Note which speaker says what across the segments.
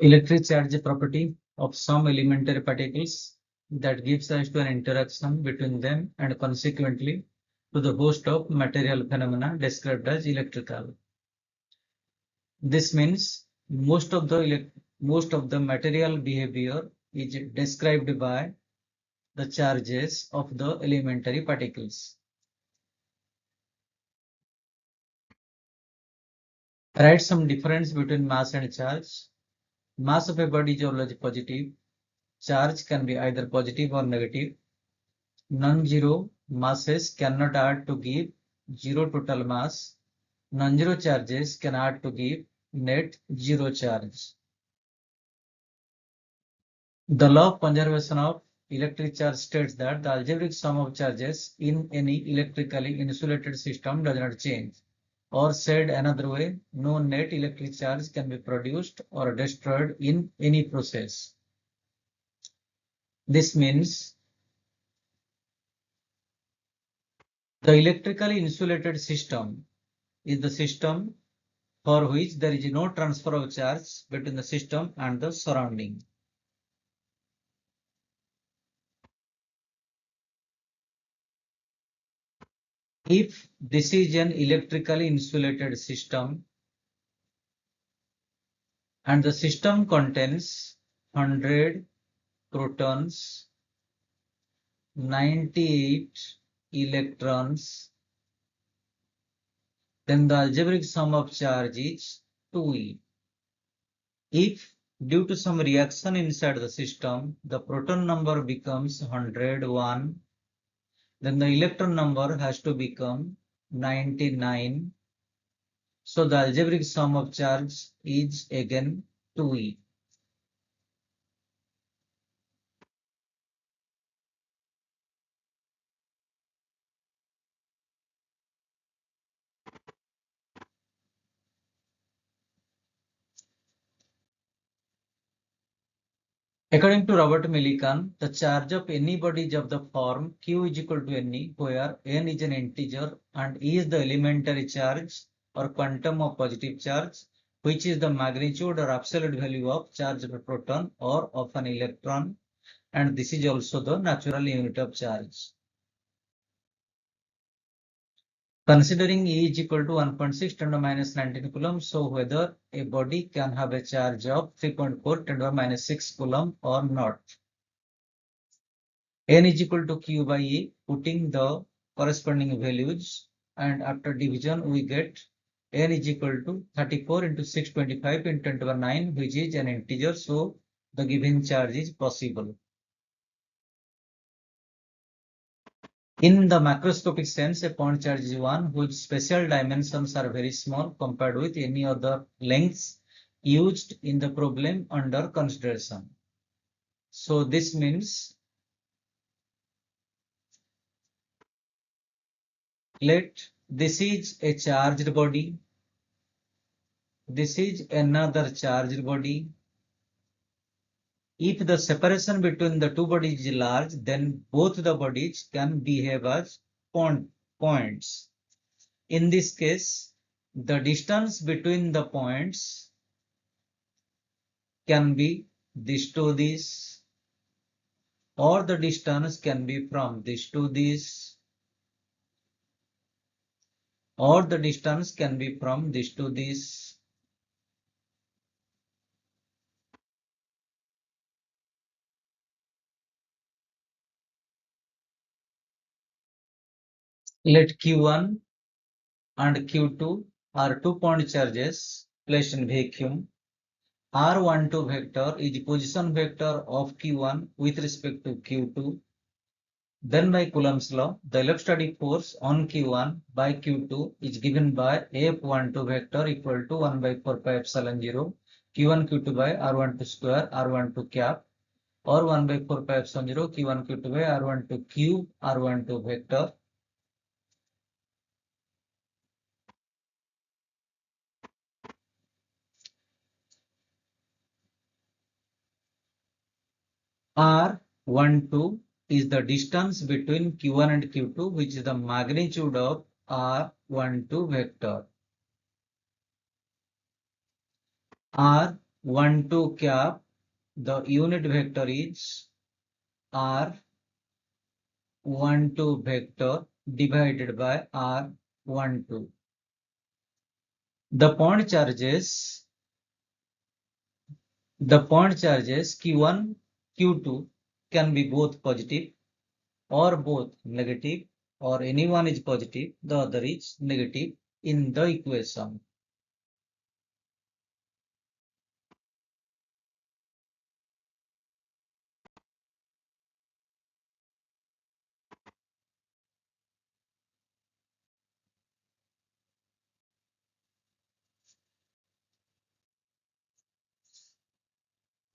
Speaker 1: Electric charge property of some elementary particles that gives rise to an interaction between them and consequently to the host of material phenomena described as electrical. This means most of the material behavior is described by the charges of the elementary particles. Write some difference between mass and charge. Mass of a body is always positive. Charge can be either positive or negative. Non-zero masses cannot add to give zero total mass. Non-zero charges can add to give net zero charge. The law of conservation of electric charge states that the algebraic sum of charges in any electrically insulated system does not change. Or said another way, no net electric charge can be produced or destroyed in any process. This means the electrically insulated system is the system for which there is no transfer of charge between the system and the surrounding. If this is an electrically insulated system and the system contains 100 protons, 98 electrons, then the algebraic sum of charge is 2e. If due to some reaction inside the system, the proton number becomes 101, then the electron number has to become 99. So the algebraic sum of charge is again 2e. According to Robert Millikan, the charge of any body is of the form Q is equal to Ne, where N is an integer and E is the elementary charge or quantum of positive charge, which is the magnitude or absolute value of charge of a proton or of an electron, and this is also the natural unit of charge. Considering E is equal to 1.6 10 to the minus 19 Coulomb, so whether a body can have a charge of 3.4 10 to the minus 6 Coulomb or not. N is equal to Q by E, putting the corresponding values, and after division we get N is equal to 34 into 625 into 10 to the 9, which is an integer, so the given charge is possible. In the macroscopic sense, a point charge is one whose spatial dimensions are very small compared with any other lengths used in the problem under consideration. So this means let this is a charged body, this is another charged body. If the separation between the two bodies is large, then both the bodies can behave as points. In this case, the distance between the points can be this to this, or the distance can be from this to this, or the distance can be from this to this. Let Q1 and Q2 are 2-point charges placed in vacuum. R12 vector is the position vector of Q1 with respect to Q2. Then by Coulomb's law, the electrostatic force on Q1 by Q2 is given by F12 vector equal to 1 by 4 pi epsilon 0 Q1 Q2 by R12 square R12 cap, or 1 by 4 pi epsilon 0 Q1 Q2 by R12 cube R12 vector. R12 is the distance between Q1 and Q2, which is the magnitude of R12 vector. R 1, 2 cap, the unit vector is R 1, 2 vector divided by R 1, 2. The point charges Q1, Q2 can be both positive or both negative, or any one is positive, the other is negative in the equation.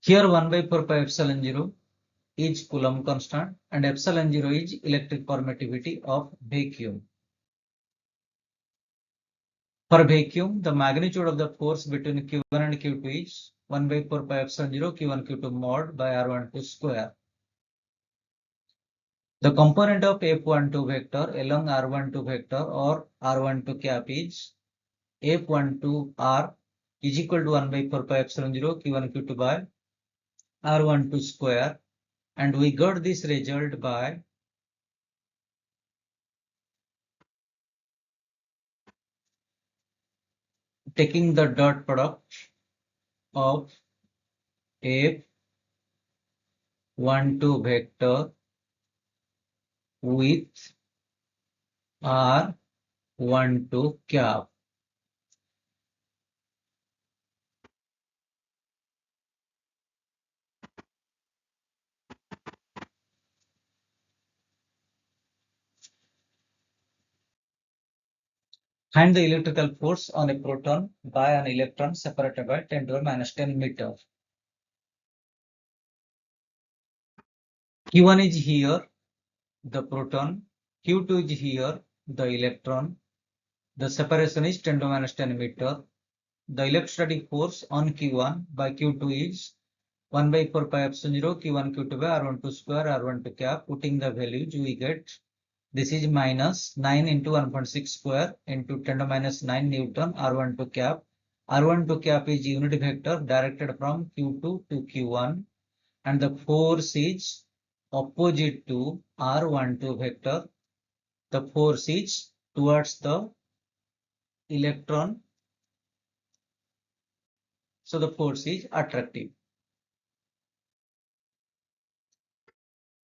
Speaker 1: Here 1 by 4 pi epsilon 0 is Coulomb constant and epsilon 0 is electric permittivity of vacuum. For vacuum, the magnitude of the force between Q1 and Q2 is 1 by 4 pi epsilon 0 Q1 Q2 mod by R12 square. The component of F12 vector along R12 vector or R12 cap is F12R is equal to 1 by 4 pi epsilon 0 Q1 Q2 by R12 square, and we got this result by taking the dot product of F12 vector with R12 cap. Find the electrical force on a proton by an electron separated by 10 to the minus 10 meter. Q1 is here, the proton. Q2 is here, the electron. The separation is 10 to the minus 10 meter. The electrostatic force on Q1 by Q2 is 1 by 4 pi epsilon 0 Q1 Q2 by R12 square R12 cap. Putting the values, we get this is minus 9 into 1.6 square into 10 to the minus 9 Newton R12 cap. R12 cap is unit vector directed from Q2 to Q1, and the force is opposite to R12 vector. The force is towards the electron, so the force is attractive.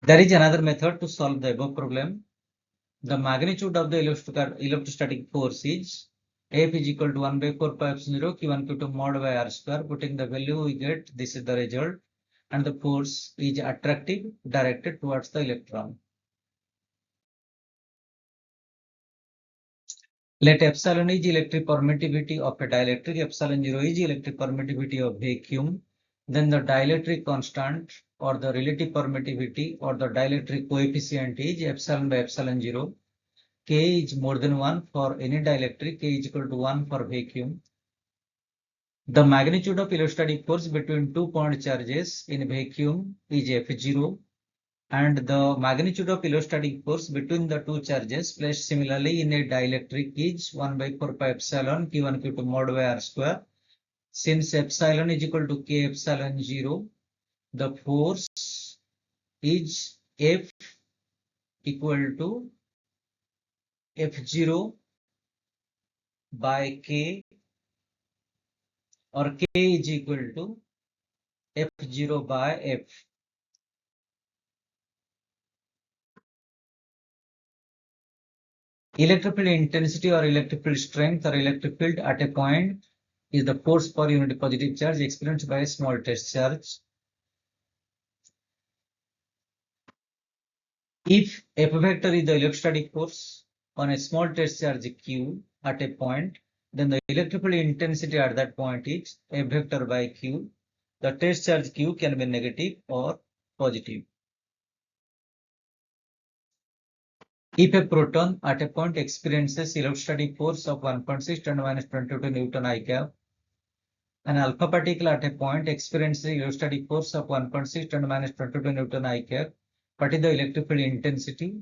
Speaker 1: There is another method to solve the above problem. The magnitude of the electrostatic force is F is equal to 1 by 4 pi epsilon 0 Q1 Q2 mod by R square. Putting the value, we get this is the result, and the force is attractive directed towards the electron. Let epsilon is electric permittivity of a dielectric, epsilon 0 is electric permittivity of vacuum. Then the dielectric constant or the relative permittivity or the dielectric coefficient is epsilon by epsilon 0. K is more than 1 for any dielectric, K is equal to 1 for vacuum. The magnitude of electrostatic force between two point charges in vacuum is F0, and the magnitude of electrostatic force between the two charges placed similarly in a dielectric is 1 by 4 pi epsilon Q1 Q2 mod by R square. Since epsilon is equal to K epsilon 0, the force is F equal to F0 by K, or K is equal to F0 by F. Electric field intensity or electric field strength or electric field at a point is the force per unit positive charge experienced by a small test charge. If F vector is the electrostatic force on a small test charge Q at a point, then the electric field intensity at that point is F vector by Q. The test charge Q can be negative or positive. If a proton at a point experiences electrostatic force of 1.6 10 minus 22 Newton I cap, an alpha particle at a point experiences electrostatic force of 1.6 10 minus 22 Newton I cap, what is the electric field intensity?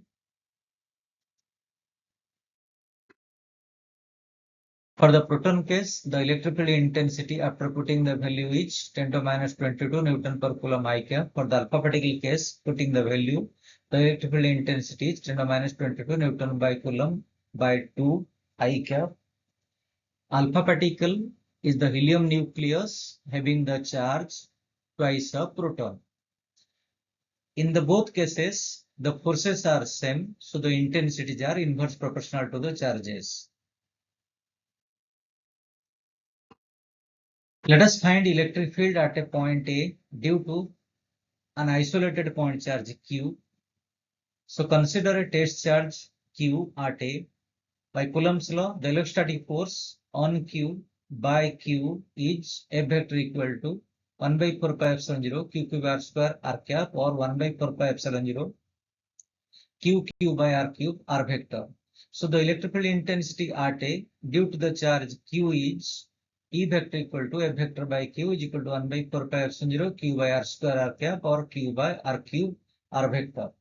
Speaker 1: For the proton case, the electric field intensity after putting the value is 10 to minus 22 Newton per Coulomb I cap. For the alpha particle case, putting the value, the electric field intensity is 10 to minus 22 Newton by Coulomb by 2 I cap. Alpha particle is the helium nucleus having the charge twice of proton. In the both cases, the forces are same, so the intensities are inverse proportional to the charges. Let us find electric field at a point A due to an isolated point charge Q. So consider a test charge Q at A. By Coulomb's law, the electrostatic force on Q by Q is F vector equal to 1 by 4 pi epsilon 0 Q cube R square R cap or 1 by 4 pi epsilon 0 Q cube by R cube R vector. So the electrical intensity at A due to the charge Q is E vector equal to F vector by Q is equal to 1 by 4 pi epsilon 0 Q by R square R cap or Q by R cube R vector.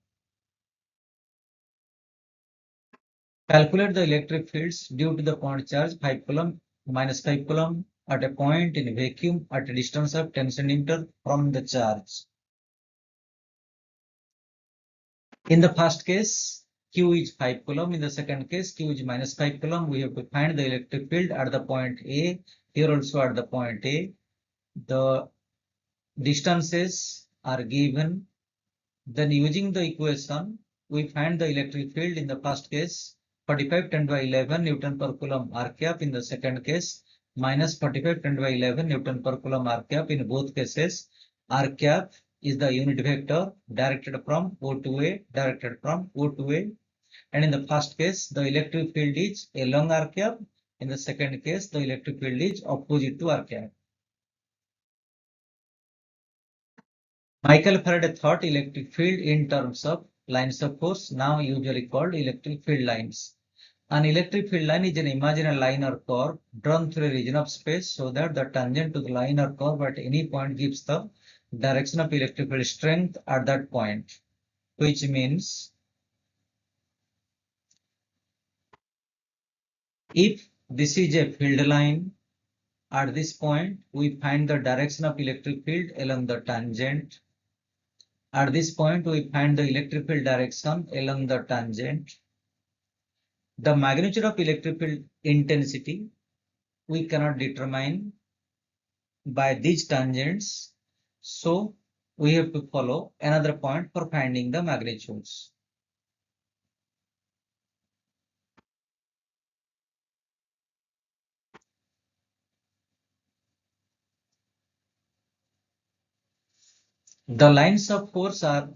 Speaker 1: Calculate the electric fields due to the point charge 5 Coulomb minus 5 Coulomb at a point in a vacuum at a distance of 10 centimeter from the charge. In the first case, Q is 5 Coulomb. In the second case, Q is minus 5 Coulomb. We have to find the electric field at the point A. Here also at the point A. The distances are given. Then using the equation, we find the electric field in the first case 45 10 by 11 Newton per Coulomb R cap. In the second case, minus 45 10 by 11 Newton per Coulomb R cap. In both cases, R cap is the unit vector directed from O to A, and in the first case, the electric field is along R cap. In the second case, the electric field is opposite to R cap. Michael Faraday thought electric field in terms of lines of force, now usually called electric field lines. An electric field line is an imaginary line or curve drawn through a region of space so that the tangent to the line or curve at any point gives the direction of electric field strength at that point, which means if this is a field line, at this point we find the direction of electric field along the tangent. At this point we find the electric field direction along the tangent. The magnitude of electric field intensity we cannot determine by these tangents, so we have to follow another point for finding the magnitudes. The lines of force are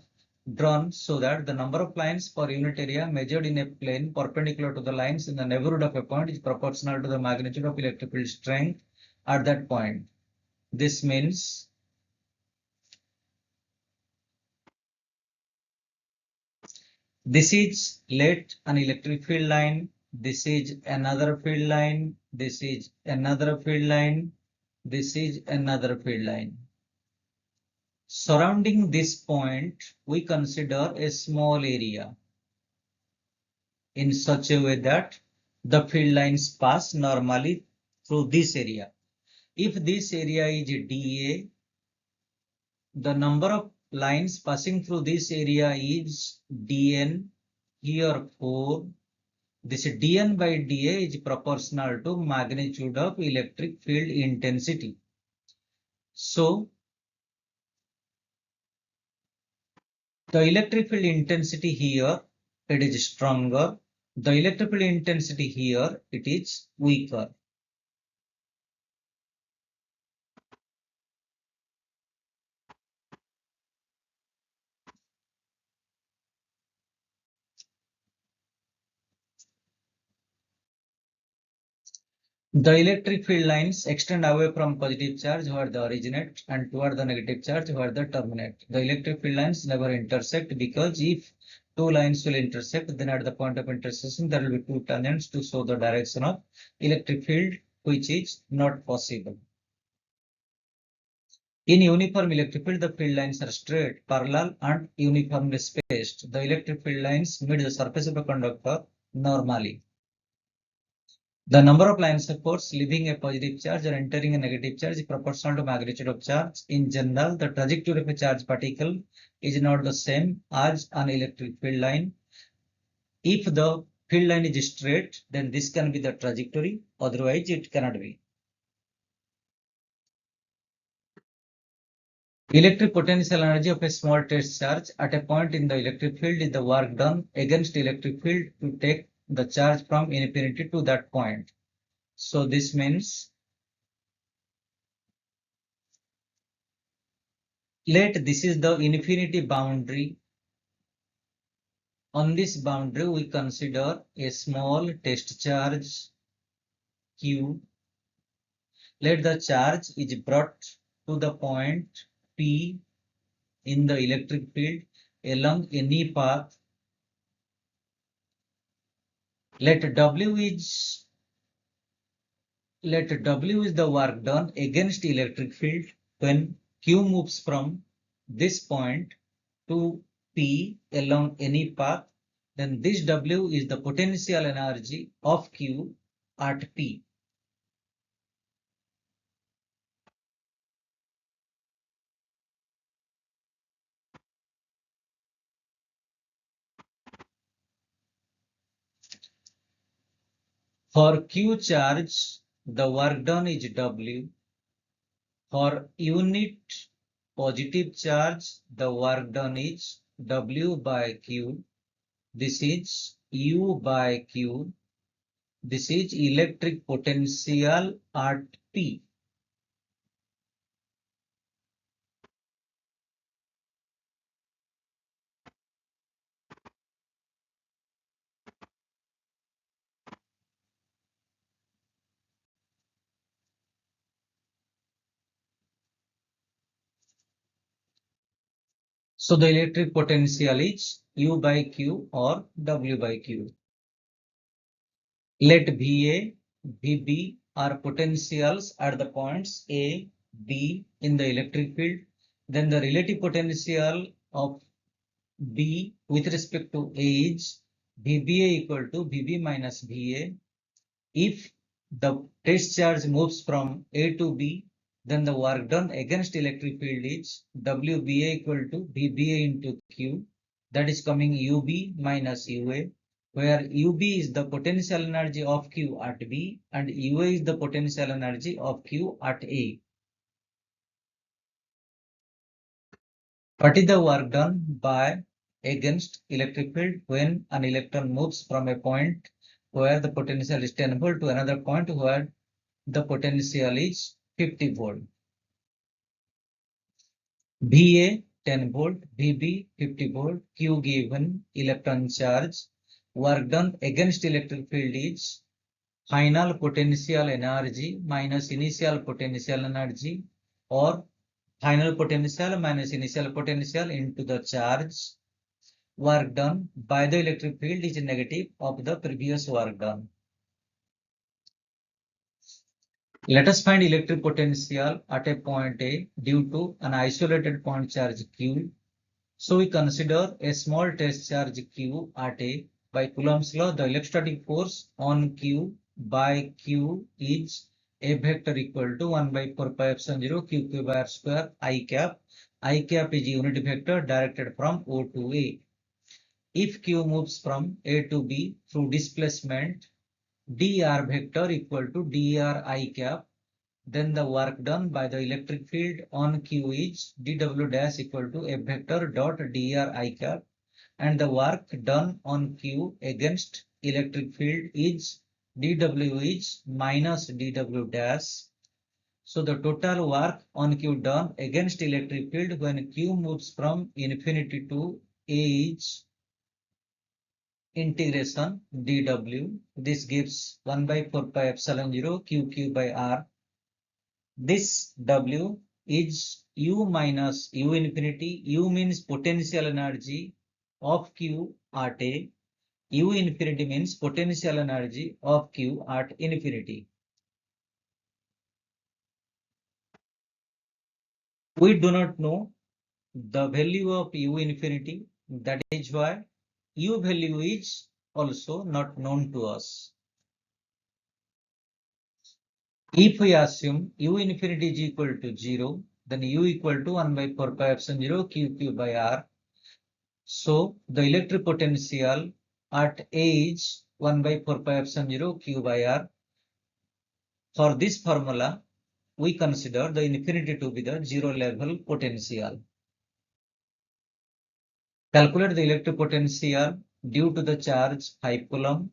Speaker 1: drawn so that the number of lines per unit area measured in a plane perpendicular to the lines in the neighborhood of a point is proportional to the magnitude of electric field strength at that point. This means this is let an electric field line, this is another field line, this is another field line, this is another field line. Surrounding this point, we consider a small area in such a way that the field lines pass normally through this area. If this area is dA, the number of lines passing through this area is dN. Here 4. This dN by dA is proportional to magnitude of electric field intensity. So the electric field intensity here, it is stronger. The electric field intensity here, it is weaker. The electric field lines extend away from positive charge where they originate and toward the negative charge where they terminate. The electric field lines never intersect because if two lines will intersect, then at the point of intersection there will be two tangents to show the direction of electric field, which is not possible. In uniform electric field, the field lines are straight, parallel, and uniformly spaced. The electric field lines meet the surface of a conductor normally. The number of lines of force leaving a positive charge or entering a negative charge is proportional to magnitude of charge. In general, the trajectory of a charged particle is not the same as an electric field line. If the field line is straight, then this can be the trajectory, otherwise it cannot be. Electric potential energy of a small test charge at a point in the electric field is the work done against electric field to take the charge from infinity to that point. So this means, let this is the infinity boundary. On this boundary, we consider a small test charge Q. Let the charge is brought to the point P in the electric field along any path. Let W is the work done against electric field when Q moves from this point to P along any path. Then this W is the potential energy of Q at P. For Q charge, the work done is W. For unit positive charge, the work done is W by Q. This is U by Q. This is electric potential at P. So the electric potential is U by Q or W by Q. Let VA, VB are potentials at the points A, B in the electric field. Then the relative potential of B with respect to A is VBA equal to VB minus VA. If the test charge moves from A to B, then the work done against electric field is WBA equal to VBA into Q. That is coming UB minus UA, where UB is the potential energy of Q at B and UA is the potential energy of Q at A. What is the work done by against electric field when an electron moves from a point where the potential is 10 volt to another point where the potential is 50 volt. VA 10 volt, VB 50 volt, Q given electron charge. Work done against electric field is final potential energy minus initial potential energy, or final potential minus initial potential into the charge. Work done by the electric field is negative of the previous work done. Let us find electric potential at a point A due to an isolated point charge Q. So we consider a small test charge Q at A. By Coulomb's law, the electrostatic force on Q by Q is A vector equal to 1 by 4 pi epsilon 0 Q by R square I cap. I cap is a unit vector directed from O to A. If Q moves from A to B through displacement dr vector equal to dr I cap, then the work done by the electric field on Q is dw dash equal to F vector dot dr I cap, and the work done on Q against electric field is dw is minus dw dash. So the total work on Q done against electric field when Q moves from infinity to A is integration dw. This gives 1 by 4 pi epsilon 0 Q by R. This W is U minus U infinity. U means potential energy of Q at A. U infinity means potential energy of Q at infinity. We do not know the value of U infinity. That is why U value is also not known to us. If we assume u infinity is equal to 0, then u equal to 1 by 4 pi epsilon 0 q by r. So the electric potential at A is 1 by 4 pi epsilon 0 q by r. For this formula, we consider the infinity to be the zero level potential. Calculate the electric potential due to the charge 5 Coulomb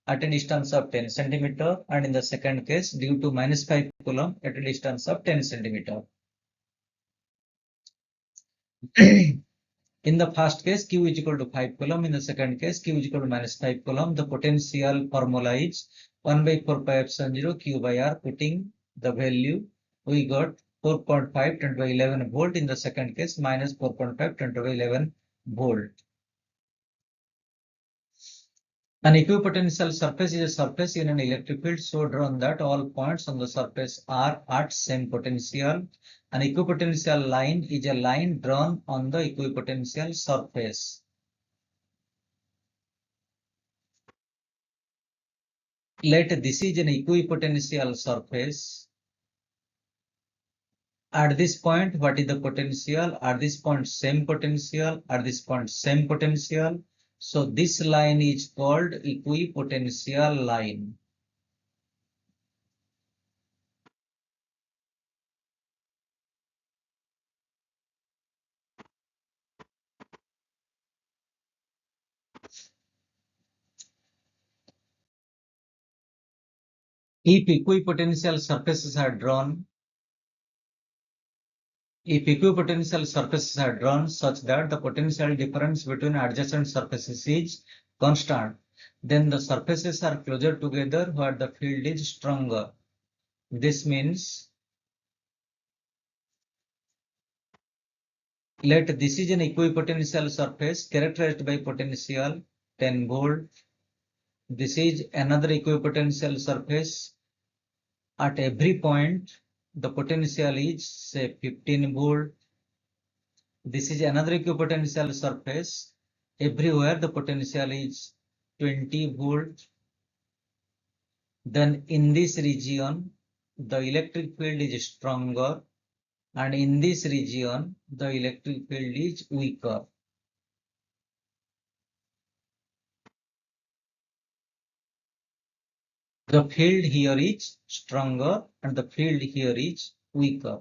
Speaker 1: at a distance of 10 centimeter, and in the second case due to minus 5 Coulomb at a distance of 10 centimeter. In the first case, Q is equal to 5 Coulomb. In the second case, Q is equal to minus 5 Coulomb. The potential formula is 1 by 4 pi epsilon 0 Q by R. Putting the value, we got 4.5 10 by 11 volt. In the second case, minus 4.5 10 by 11 volt. An equipotential surface is a surface in an electric field so drawn that all points on the surface are at same potential. An equipotential line is a line drawn on the equipotential surface. Let this is an equipotential surface. At this point, what is the potential? At this point, same potential. At this point, same potential. So this line is called equipotential line. If equipotential surfaces are drawn, such that the potential difference between adjacent surfaces is constant, then the surfaces are closer together where the field is stronger. This means, let this is an equipotential surface characterized by potential 10 volt. This is another equipotential surface. At every point, the potential is say 15 volt. This is another equipotential surface. Everywhere the potential is 20 volt. Then in this region, the electric field is stronger, and in this region, the electric field is weaker. The field here is stronger and the field here is weaker.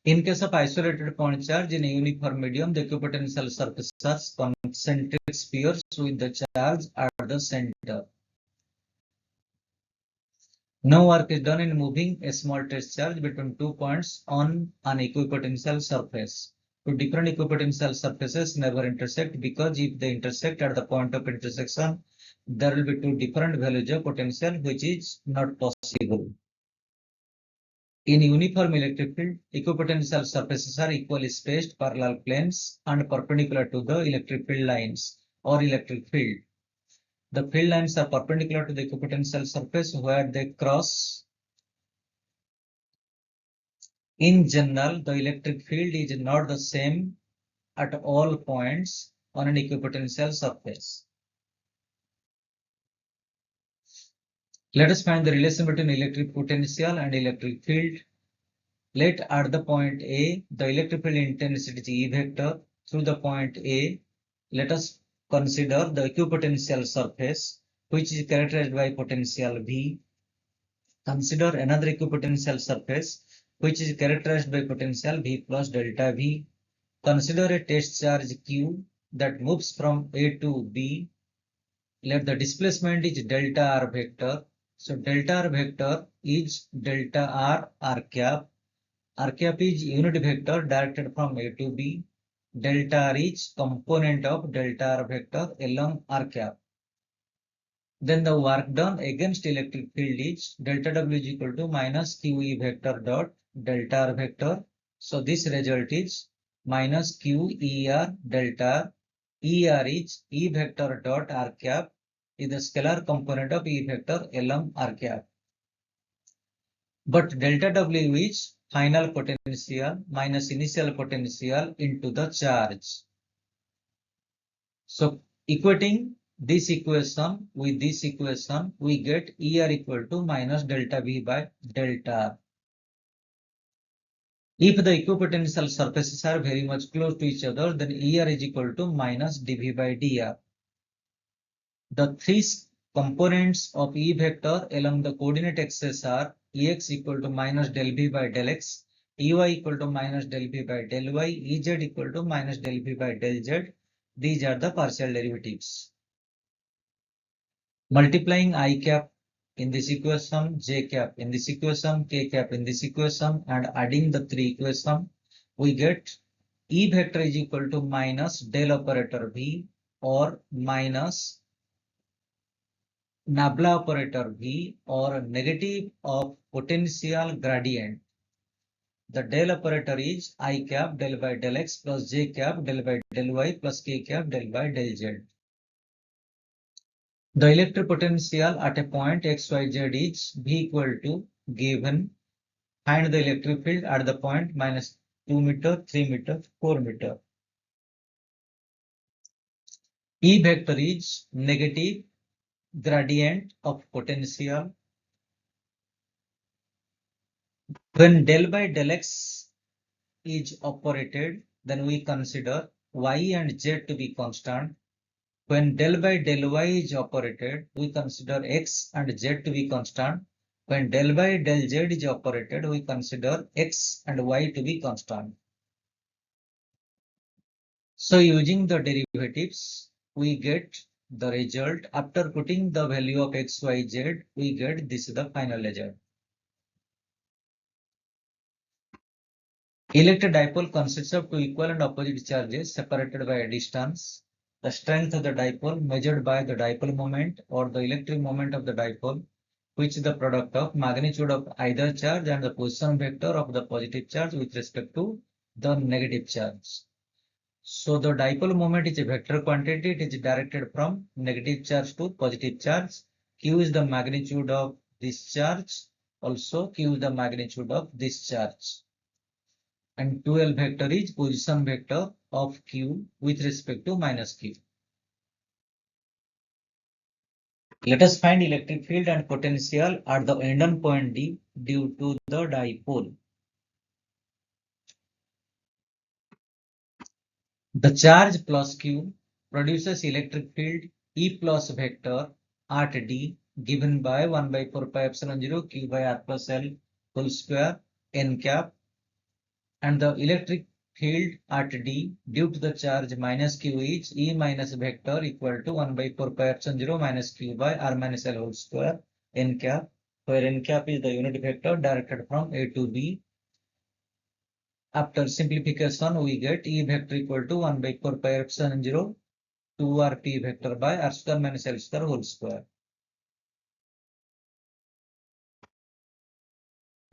Speaker 1: In case of isolated point charge in a uniform medium, the equipotential surfaces are concentric spheres with the charge at the center. No work is done in moving a small test charge between 2 points on an equipotential surface. Two different equipotential surfaces never intersect, because if they intersect at the point of intersection, there will be two different values of potential, which is not possible. In uniform electric field, equipotential surfaces are equally spaced, parallel planes, and perpendicular to the electric field lines or electric field. The field lines are perpendicular to the equipotential surface where they cross. In general, the electric field is not the same at all points on an equipotential surface. Let us find the relation between electric potential and electric field. Let at the point A, the electric field intensity is E vector. Through the point A, let us consider the equipotential surface, which is characterized by potential V. Consider another equipotential surface, which is characterized by potential V plus delta V. Consider a test charge Q that moves from A to B. Let the displacement is delta R vector. So delta R vector is delta R R cap. R cap is unit vector directed from A to B. Delta R is component of delta R vector along R cap. Then the work done against electric field is delta W is equal to minus QE vector dot delta R vector. So this result is minus QER delta. ER is E vector dot R cap is the scalar component of E vector along R cap. But delta W is final potential minus initial potential into the charge. So equating this equation with this equation, we get ER equal to minus delta V by delta R. If the equipotential surfaces are very much close to each other, then ER is equal to minus dV by dr. The three components of E vector along the coordinate axis are Ex equal to minus del V by del X, Ey equal to minus del V by del Y, Ez equal to minus del V by del Z. These are the partial derivatives. Multiplying I cap in this equation, J cap in this equation, K cap in this equation, and adding the three equations, we get E vector is equal to minus del operator V or minus nabla operator V or negative of potential gradient. The del operator is I cap del by del X plus J cap del by del Y plus K cap del by del Z. The electric potential at a point XYZ is V equal to given. Find the electric field at the point minus 2 meter, 3 meter, 4 meter. E vector is negative gradient of potential. When del by del X is operated, then we consider Y and Z to be constant. When del by del Y is operated, we consider X and Z to be constant. When del by del Z is operated, we consider X and Y to be constant. So using the derivatives, we get the result. After putting the value of X, Y, Z, we get this is the final result. Electric dipole consists of two equal and opposite charges separated by a distance. The strength of the dipole measured by the dipole moment or the electric moment of the dipole, which is the product of magnitude of either charge and the position vector of the positive charge with respect to the negative charge. So the dipole moment is a vector quantity. It is directed from negative charge to positive charge. Q is the magnitude of this charge. Also, Q is the magnitude of this charge. And 2L vector is position vector of Q with respect to minus Q. Let us find electric field and potential at the end point D due to the dipole. The charge plus Q produces electric field E plus vector at D given by 1 by 4 pi epsilon 0 Q by R plus L whole square n cap, and the electric field at D due to the charge minus Q is E minus vector equal to 1 by 4 pi epsilon 0 minus Q by R minus L whole square n cap, where n cap is the unit vector directed from A to B. After simplification, we get E vector equal to 1 by 4 pi epsilon 0 2R P vector by R square minus L square whole square.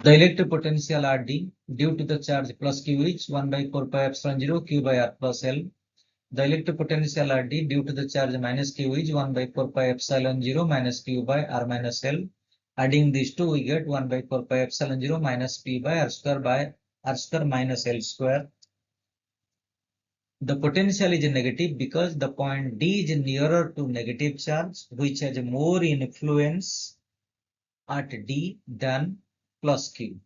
Speaker 1: The electric potential RD due to the charge plus Q is 1 by 4 pi epsilon 0 Q by R plus L. The electric potential RD due to the charge minus Q is 1 by 4 pi epsilon 0 minus Q by R minus L. Adding these two, we get 1 by 4 pi epsilon 0 minus P by R square minus L square. The potential is negative because the point D is nearer to negative charge, which has more influence at D than plus Q.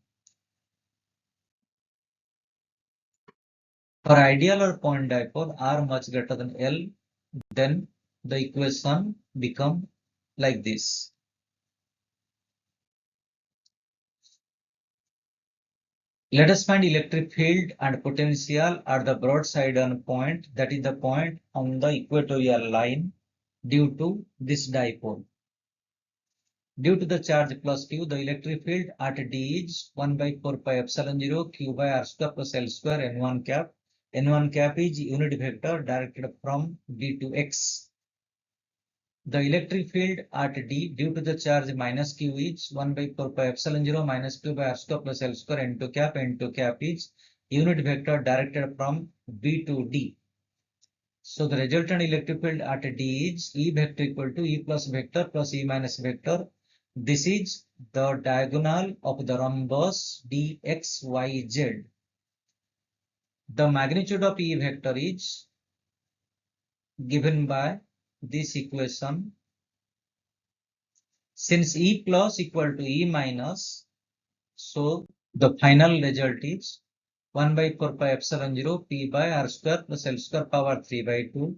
Speaker 1: For ideal or point dipole R much greater than L, then the equation become like this. Let us find electric field and potential at the broadside on point, that is the point on the equatorial line due to this dipole. Due to the charge plus Q, the electric field at D is 1 by 4 pi epsilon 0 Q by R square plus L square N1 cap. N1 cap is unit vector directed from D to X. The electric field at D due to the charge minus Q is 1 by 4 pi epsilon 0 minus Q by R square plus L square N2 cap. N2 cap is unit vector directed from B to D. So the resultant electric field at D is E vector equal to E plus vector plus E minus vector, This is the diagonal of the rhombus dxyz. The magnitude of E vector is given by this equation. Since E plus equal to E minus, so the final result is 1 by 4 pi epsilon 0 P by R square plus L square power 3 by 2.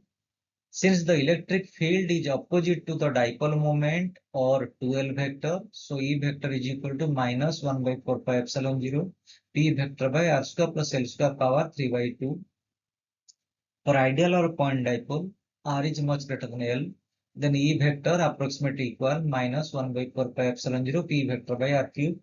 Speaker 1: Since the electric field is opposite to the dipole moment or 2L vector, so E vector is equal to minus 1 by 4 pi epsilon 0 P vector by R square plus L square power 3 by 2. For ideal or point dipole, R is much greater than L, then E vector approximately equal minus 1 by 4 pi epsilon 0 P vector by R cube.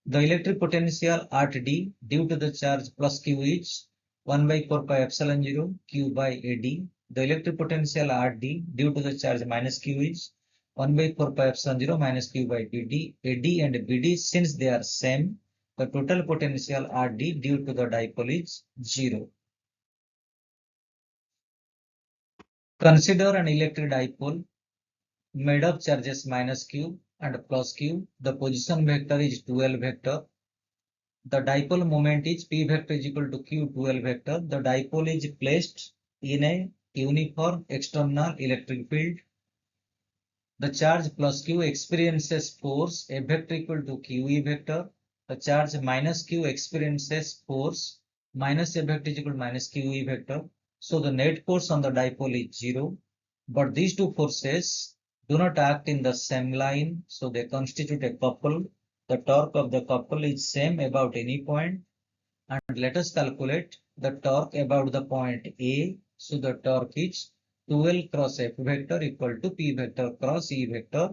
Speaker 1: The electric potential at D due to the charge plus Q is 1 by 4 pi epsilon 0 Q by AD. The electric potential at D due to the charge minus Q is 1 by 4 pi epsilon 0 minus Q by BD. AD and BD, since they are same, the total potential at D due to the dipole is 0. Consider an electric dipole made of charges minus Q and plus Q. The position vector is 2L vector. The dipole moment is P vector is equal to Q 2L vector. The dipole is placed in a uniform external electric field. The charge plus Q experiences force A vector equal to QE vector. The charge minus Q experiences force minus A vector is equal to minus QE vector. So the net force on the dipole is 0. But these two forces do not act in the same line, so they constitute a couple. The torque of the couple is same about any point. And let us calculate the torque about the point A. So the torque is 2L cross F vector equal to P vector cross E vector.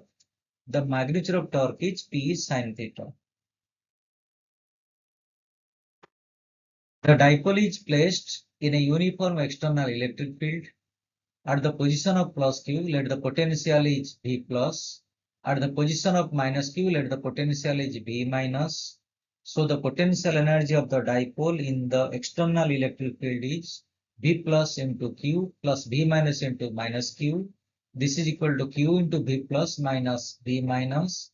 Speaker 1: The magnitude of torque is P sin theta. The dipole is placed in a uniform external electric field. At the position of plus Q, let the potential is V plus. At the position of minus Q, let the potential is V minus. So the potential energy of the dipole in the external electric field is V plus into Q plus V minus into minus Q. This is equal to Q into V plus minus V minus.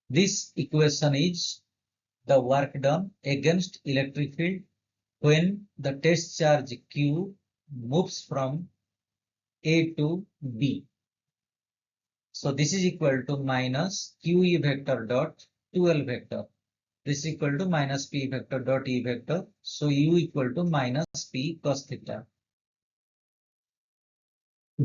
Speaker 1: This equation is the work done against electric field when the test charge Q moves from A to B. So this is equal to minus QE vector dot 2L vector. This is equal to minus P vector dot E vector. So U equal to minus P cos theta.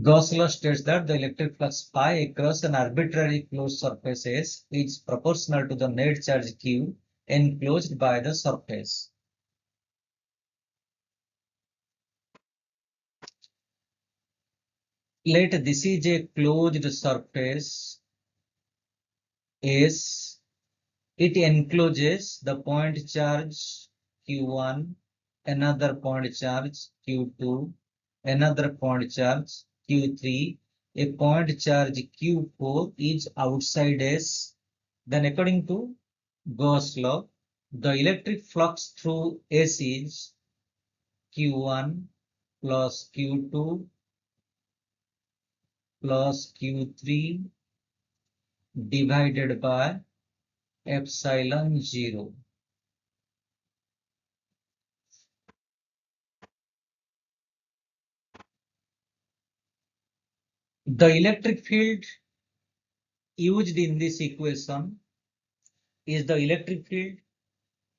Speaker 1: Gauss law states that the electric flux phi across an arbitrary closed surface S is proportional to the net charge Q enclosed by the surface. Let this is a closed surface S. It encloses the point charge Q1, another point charge Q2, another point charge Q3, a point charge Q4 is outside S. Then according to Gauss law, the electric flux through S is Q1 plus Q2 plus Q3 divided by epsilon 0. The electric field used in this equation is the electric field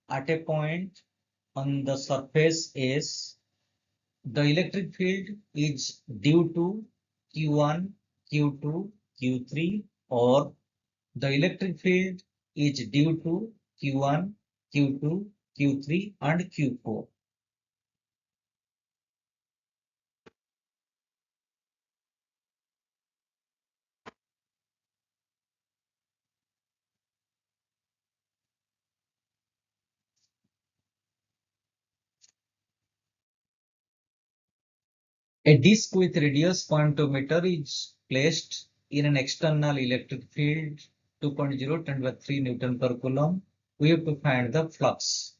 Speaker 1: at a point on the surface S. The electric field is due to Q1, Q2, Q3, or the electric field is due to Q1, Q2, Q3, and Q4. A disk with radius 0.2 meter is placed in an external electric field 2.0 10 by 3 Newton per Coulomb. We have to find the flux.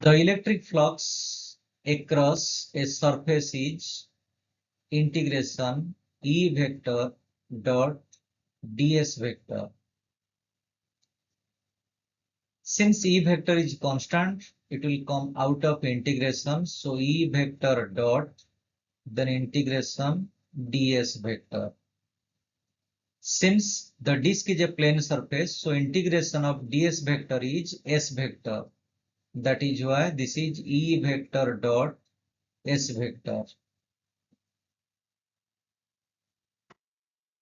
Speaker 1: The electric flux across a surface is integration E vector dot ds vector. Since E vector is constant, it will come out of integration. So E vector dot, then integration ds vector. Since the disk is a plane surface, so integration of ds vector is s vector. That is why this is E vector dot s vector.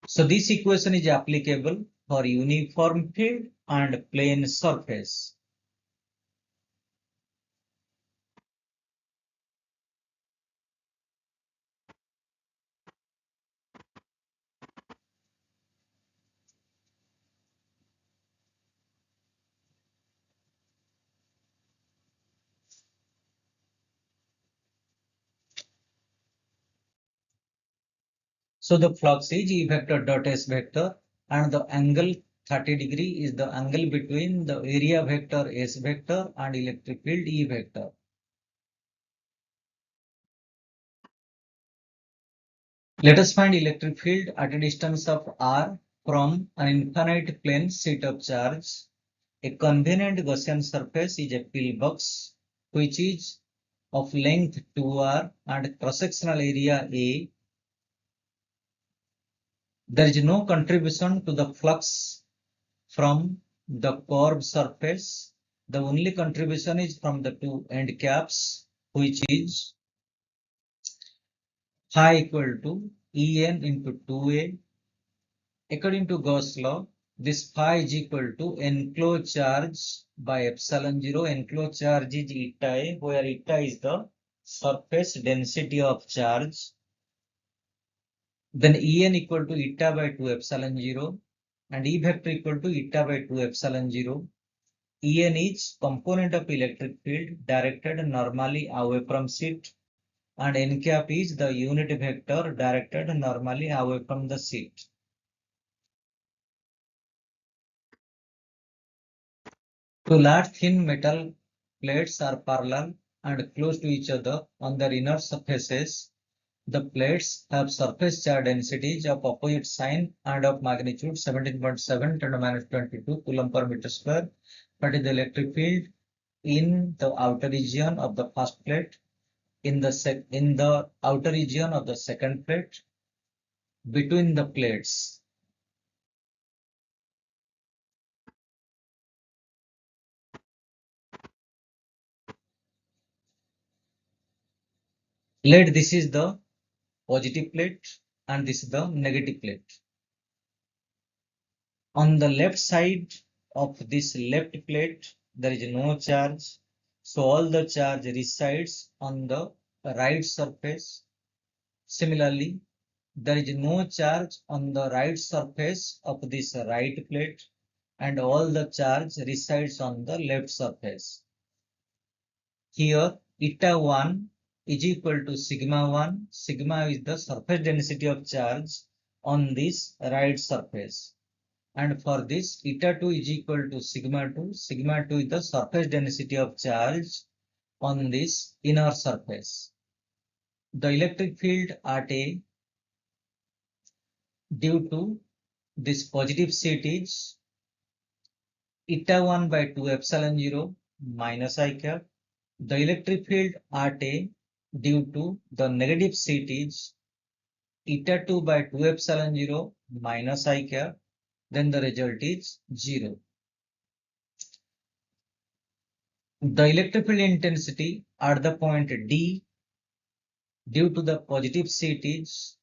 Speaker 1: So this equation is applicable for uniform field and plane surface. So the flux is E vector dot s vector, and the angle 30 degree is the angle between the area vector s vector and electric field E vector. Let us find electric field at a distance of r from an infinite plane sheet of charge. A convenient Gaussian surface is a pillbox which is of length 2r and cross-sectional area A. There is no contribution to the flux from the curved surface. The only contribution is from the two end caps, which is phi equal to En into 2a. According to Gauss law, this phi is equal to enclosed charge by epsilon 0. Enclosed charge is eta A, where eta is the surface density of charge. Then En equal to eta by 2 epsilon 0 and E vector equal to eta by 2 epsilon 0. En is component of electric field directed normally away from sheet, and n cap is the unit vector directed normally away from the sheet. Two large thin metal plates are parallel and close to each other on their inner surfaces. The plates have surface charge densities of opposite sign and of magnitude 17.7 × 22 Coulomb per meter square. What is the electric field in the outer region of the first plate, in the outer region of the second plate, between the plates? Let this is the positive plate and this is the negative plate. On the left side of this left plate, there is no charge. So all the charge resides on the right surface. Similarly, there is no charge on the right surface of this right plate, and all the charge resides on the left surface. Here, eta 1 is equal to sigma 1. Sigma is the surface density of charge on this right surface. And for this, eta 2 is equal to sigma 2. Sigma 2 is the surface density of charge on this inner surface. The electric field at A, due to this positive sheet, is eta 1 by 2 epsilon 0 minus I cap. The electric field at A, due to the negative sheet, is eta 2 by 2 epsilon 0 minus I cap. Then the result is 0. The electric field intensity at the point D, due to the positive sheet, is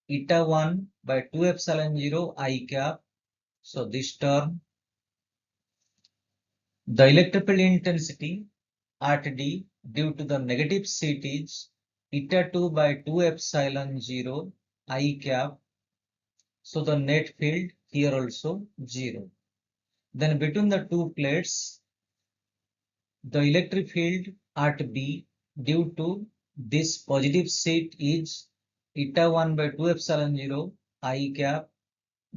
Speaker 1: eta 1 by 2 epsilon 0 I cap. So this term, the electric field intensity at D due to the negative sheet is eta 2 by 2 epsilon 0 I cap. So the net field here also 0. Then between the two plates, the electric field at B due to this positive sheet is eta 1 by 2 epsilon 0 I cap.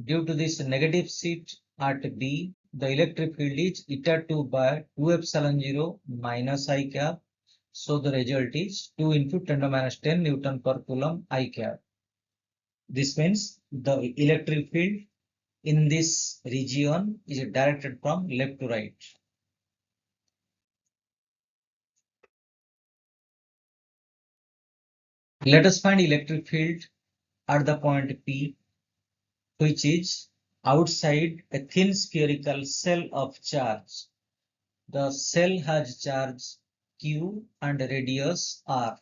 Speaker 1: Due to this negative sheet at B, the electric field is eta 2 by 2 epsilon 0 minus I cap. So the result is 2 into 10 to minus 10 Newton per Coulomb I cap. This means the electric field in this region is directed from left to right. Let us find electric field at the point P, which is outside a thin spherical shell of charge. The shell has charge Q and radius R.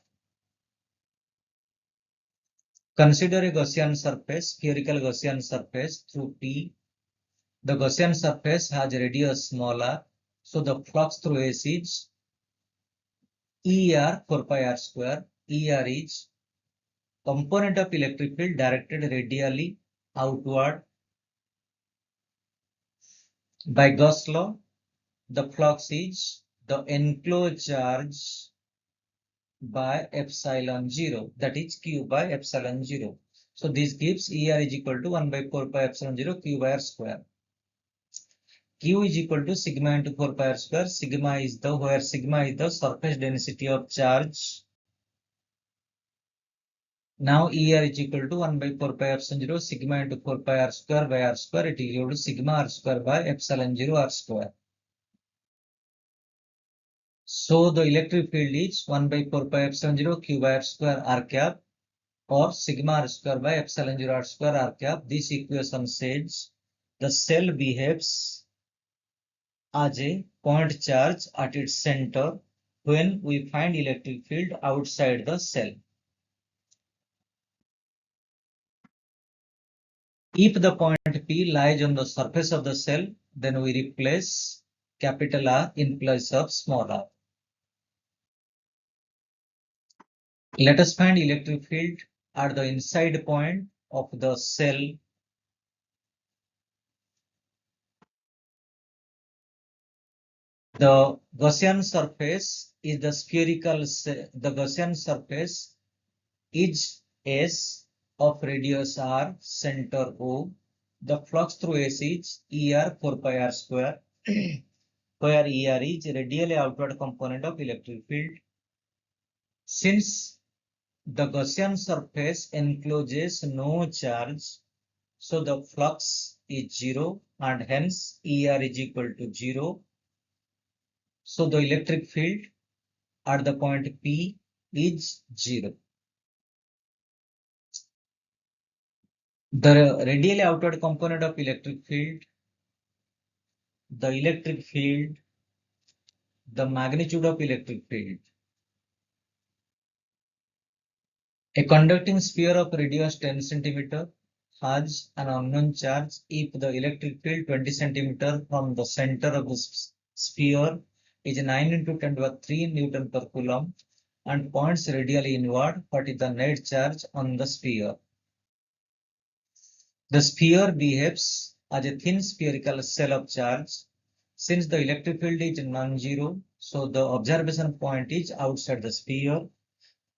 Speaker 1: Consider a Gaussian surface, spherical Gaussian surface through P. The Gaussian surface has radius smaller, so the flux through S is ER 4 pi r square. ER is component of electric field directed radially outward. By Gauss law, the flux is the enclosed charge by epsilon 0, that is Q by epsilon 0. So this gives ER is equal to 1 by 4 pi epsilon 0 Q by r square. Q is equal to sigma into 4 pi r square. Sigma is the surface density of charge. Now ER is equal to 1 by 4 pi epsilon 0 sigma into 4 pi r square by r square. It is equal to sigma r square by epsilon 0 r square. So the electric field is 1 by 4 pi epsilon 0 Q by r square r cap, or sigma r square by epsilon 0 r square r cap. This equation says the cell behaves as a point charge at its center when we find electric field outside the cell. If the point P lies on the surface of the cell, then we replace capital R in place of small r. Let us find electric field at the inside point of the cell. The Gaussian surface is the spherical, the Gaussian surface is S of radius R, center O. The flux through S is ER 4 pi r square, where ER is radially outward component of electric field. Since the Gaussian surface encloses no charge, so the flux is 0 and hence ER is equal to 0. So the electric field at the point P is 0. The radially outward component of electric field, the magnitude of electric field. A conducting sphere of radius 10 cm has an unknown charge if the electric field 20 cm from the center of the sphere is 9 into 10 to the 3 Newton per Coulomb and points radially inward. What is the net charge on the sphere? The sphere behaves as a thin spherical shell of charge. Since the electric field is non-zero, so the observation point is outside the sphere.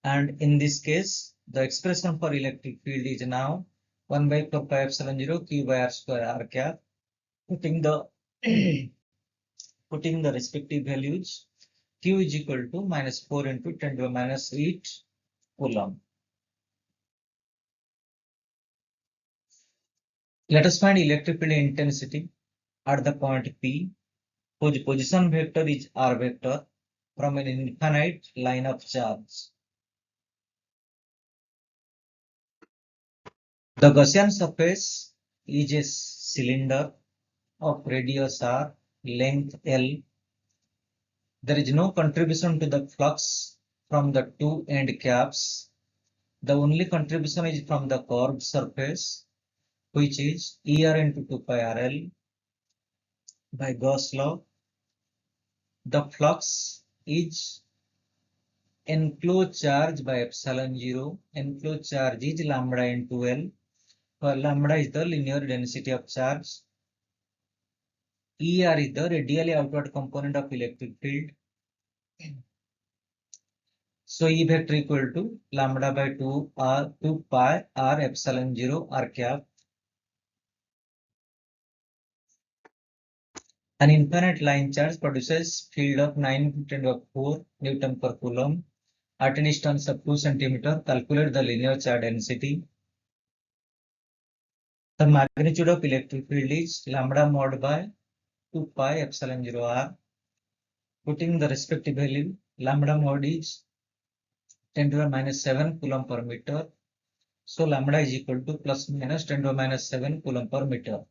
Speaker 1: And in this case, the expression for electric field is now 1 by 4 pi epsilon 0 Q by r square r cap. Putting the respective values, Q is equal to minus 4 into 10 to the minus 8 Coulomb. Let us find electric field intensity at the point P, whose position vector is r vector from an infinite line of charge. The Gaussian surface is a cylinder of radius r, length L. There is no contribution to the flux from the two end caps. The only contribution is from the curved surface, which is ER into 2 pi RL. By Gauss law, the flux is enclosed charge by epsilon 0. Enclosed charge is lambda into L, where lambda is the linear density of charge. ER is the radially outward component of electric field. So E vector equal to lambda by 2 pi r epsilon 0 r cap. An infinite line charge produces field of 9 to 10 to the 4 Newton per Coulomb at a distance of 2 cm. Calculate the linear charge density. The magnitude of electric field is lambda mod by 2 pi epsilon 0 r. Putting the respective value, lambda mod is 10 to the minus 7 coulomb per meter. So lambda is equal to plus minus 10 to the minus 7 coulomb per meter.